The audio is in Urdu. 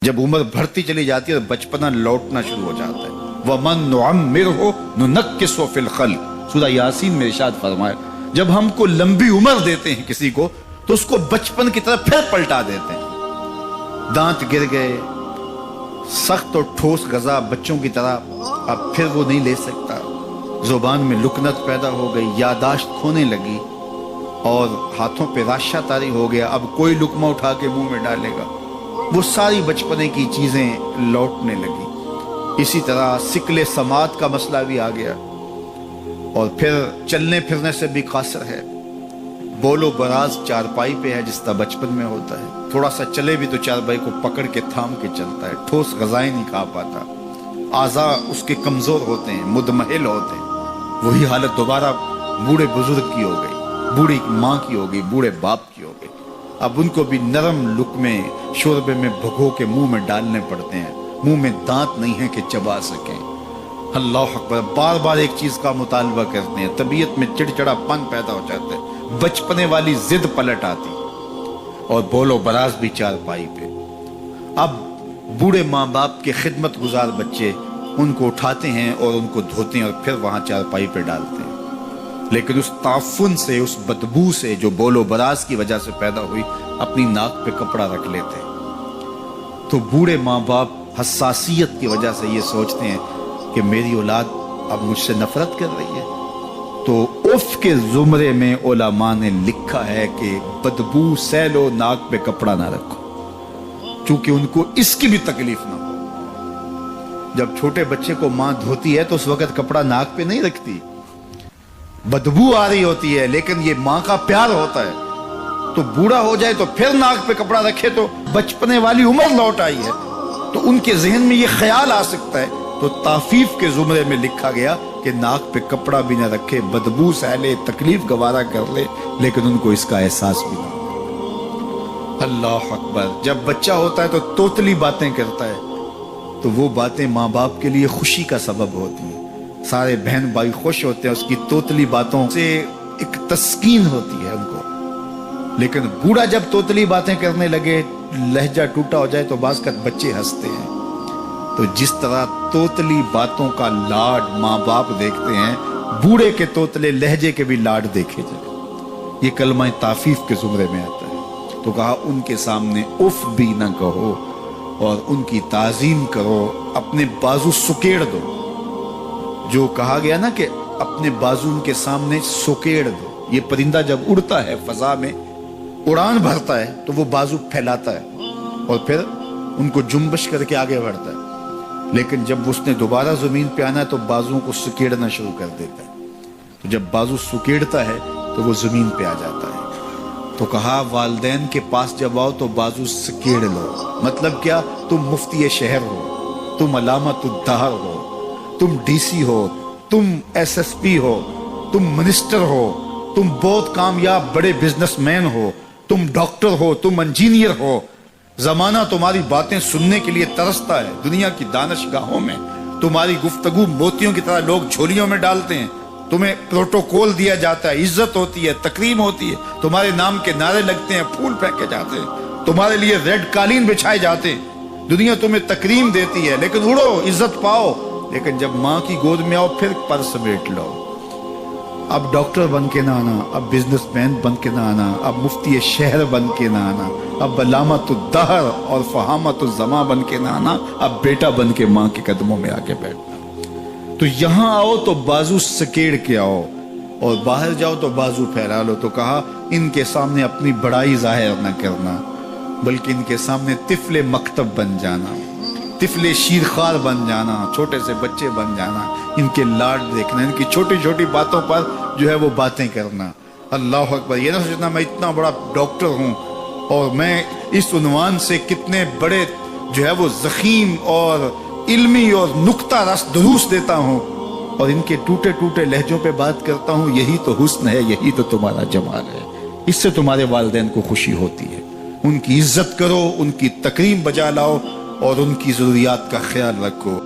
جب عمر بڑھتی چلی جاتی ہے تو بچپنا لوٹنا شروع ہو جاتا ہے۔ وَمَن نُعَمِّرْهُ نُنَكِّسُهُ فِي الْخَلْقِ، سورہ یاسین میں ارشاد فرمایا جب ہم کو لمبی عمر دیتے ہیں کسی کو تو اس کو بچپن کی طرح پھر پلٹا دیتے ہیں۔ دانت گر گئے، سخت اور ٹھوس غذا بچوں کی طرح اب پھر وہ نہیں لے سکتا، زبان میں لکنت پیدا ہو گئی، یاداشت کھونے لگی اور ہاتھوں پہ راشہ طاری ہو گیا، اب کوئی لقمہ اٹھا کے منہ میں ڈالے گا، وہ ساری بچپنے کی چیزیں لوٹنے لگی۔ اسی طرح سکل سماعت کا مسئلہ بھی آ گیا اور پھر چلنے پھرنے سے بھی قاصر ہے، بول و براز چارپائی پہ ہے جس طرح بچپن میں ہوتا ہے، تھوڑا سا چلے بھی تو چارپائی کو پکڑ کے تھام کے چلتا ہے، ٹھوس غذائیں نہیں کھا پاتا، اعضاء اس کے کمزور ہوتے ہیں، مدمحل ہوتے ہیں۔ وہی حالت دوبارہ بوڑھے بزرگ کی ہو گئی، بوڑھی ماں کی ہو گئی، بوڑھے باپ کی ہو گئی۔ اب ان کو بھی نرم لقمے شوربے میں بھگو کے منہ میں ڈالنے پڑتے ہیں، منہ میں دانت نہیں ہے کہ چبا سکیں۔ اللہ اکبر، بار بار ایک چیز کا مطالبہ کرتے ہیں، طبیعت میں چڑچڑا پن پیدا ہو جاتا ہے، بچپنے والی ضد پلٹ آتی اور بول و براز بھی چارپائی پہ۔ اب بوڑھے ماں باپ کے خدمت گزار بچے ان کو اٹھاتے ہیں اور ان کو دھوتے ہیں اور پھر وہاں چارپائی پہ ڈالتے ہیں، لیکن اس تعفن سے، اس بدبو سے جو بول و براز کی وجہ سے پیدا ہوئی، اپنی ناک پہ کپڑا رکھ لیتے ہیں۔ تو بوڑھے ماں باپ حساسیت کی وجہ سے یہ سوچتے ہیں کہ میری اولاد اب مجھ سے نفرت کر رہی ہے، تو اف کے زمرے میں علماء نے لکھا ہے کہ بدبو سہ لو، ناک پہ کپڑا نہ رکھو، چونکہ ان کو اس کی بھی تکلیف نہ ہو۔ جب چھوٹے بچے کو ماں دھوتی ہے تو اس وقت کپڑا ناک پہ نہیں رکھتی، بدبو آ رہی ہوتی ہے، لیکن یہ ماں کا پیار ہوتا ہے، تو بوڑھا ہو جائے تو پھر ناک پہ کپڑا رکھے تو بچپنے والی عمر لوٹ آئی ہے، تو ان کے ذہن میں یہ خیال آ سکتا ہے، تو تعفیف کے زمرے میں لکھا گیا کہ ناک پہ کپڑا بھی نہ رکھے، بدبو سہ لے، تکلیف گوارا کر لے، لیکن ان کو اس کا احساس بھی نہ ہو۔ اللہ اکبر، جب بچہ ہوتا ہے تو توتلی باتیں کرتا ہے، تو وہ باتیں ماں باپ کے لیے خوشی کا سبب ہوتی ہیں، سارے بہن بھائی خوش ہوتے ہیں، اس کی توتلی باتوں سے ایک تسکین ہوتی ہے ان کو۔ لیکن بوڑھا جب توتلی باتیں کرنے لگے، لہجہ ٹوٹا ہو جائے تو بعض کا بچے ہنستے ہیں۔ تو جس طرح توتلی باتوں کا لاڈ ماں باپ دیکھتے ہیں، بوڑھے کے توتلے لہجے کے بھی لاڈ دیکھے جائیں۔ یہ کلمہ تعفیف کے زمرے میں آتا ہے، تو کہا ان کے سامنے اف بھی نہ کہو اور ان کی تعظیم کرو، اپنے بازو سکیڑ دو۔ جو کہا گیا نا کہ اپنے بازو ان کے سامنے سکیڑ دو، یہ پرندہ جب اڑتا ہے فضا میں، اڑان بھرتا ہے تو وہ بازو پھیلاتا ہے اور پھر ان کو جنبش کر کے آگے بڑھتا ہے، لیکن جب اس نے دوبارہ زمین پہ آنا ہے تو بازوؤں کو سکیڑنا شروع کر دیتا ہے، تو جب بازو سکیڑتا ہے تو وہ زمین پہ آ جاتا ہے۔ تو کہا والدین کے پاس جب آؤ تو بازو سکیڑ لو، مطلب کیا؟ تم مفتی شہر ہو، تم علامت الدہر ہو، تم ڈی سی ہو، تم ایس ایس پی ہو، تم منسٹر ہو، تم بہت کامیاب بڑے بزنس مین ہو، تم ڈاکٹر ہو، تم انجینئر ہو، زمانہ تمہاری باتیں سننے کے لیے ترستا ہے، دنیا کی دانشگاہوں میں تمہاری گفتگو موتیوں کی طرح لوگ جھولیوں میں ڈالتے ہیں، تمہیں پروٹوکول دیا جاتا ہے، عزت ہوتی ہے، تکریم ہوتی ہے، تمہارے نام کے نعرے لگتے ہیں، پھول پھینکے جاتے ہیں، تمہارے لیے ریڈ قالین بچھائے جاتے ہیں، دنیا تمہیں تکریم دیتی ہے، لیکن اڑو، عزت پاؤ، لیکن جب ماں کی گود میں آؤ پھر پر سمیٹ لو۔ اب ڈاکٹر بن کے نہ آنا، اب بزنس مین بن کے نہ آنا، اب مفتی شہر بن کے نہ آنا، اب علامت الدہر اور فہامت الزمان بن کے نہ آنا، اب بیٹا بن کے ماں کے قدموں میں آ کے بیٹھنا۔ تو یہاں آؤ تو بازو سکیڑ کے آؤ اور باہر جاؤ تو بازو پھیلا لو۔ تو کہا ان کے سامنے اپنی بڑائی ظاہر نہ کرنا، بلکہ ان کے سامنے طفل مکتب بن جانا، طفل شیرخوار بن جانا، چھوٹے سے بچے بن جانا، ان کے لاڈ دیکھنا، ان کی چھوٹی چھوٹی باتوں پر جو ہے وہ باتیں کرنا۔ اللہ اکبر، یہ نہ سوچنا میں اتنا بڑا ڈاکٹر ہوں اور میں اس عنوان سے کتنے بڑے جو ہے وہ ضخیم اور علمی اور نکتہ رس دروس دیتا ہوں اور ان کے ٹوٹے ٹوٹے لہجوں پہ بات کرتا ہوں، یہی تو حسن ہے، یہی تو تمہارا جمال ہے، اس سے تمہارے والدین کو خوشی ہوتی ہے۔ ان کی عزت کرو، ان کی تکریم بجا لاؤ اور ان کی ضروریات کا خیال رکھو۔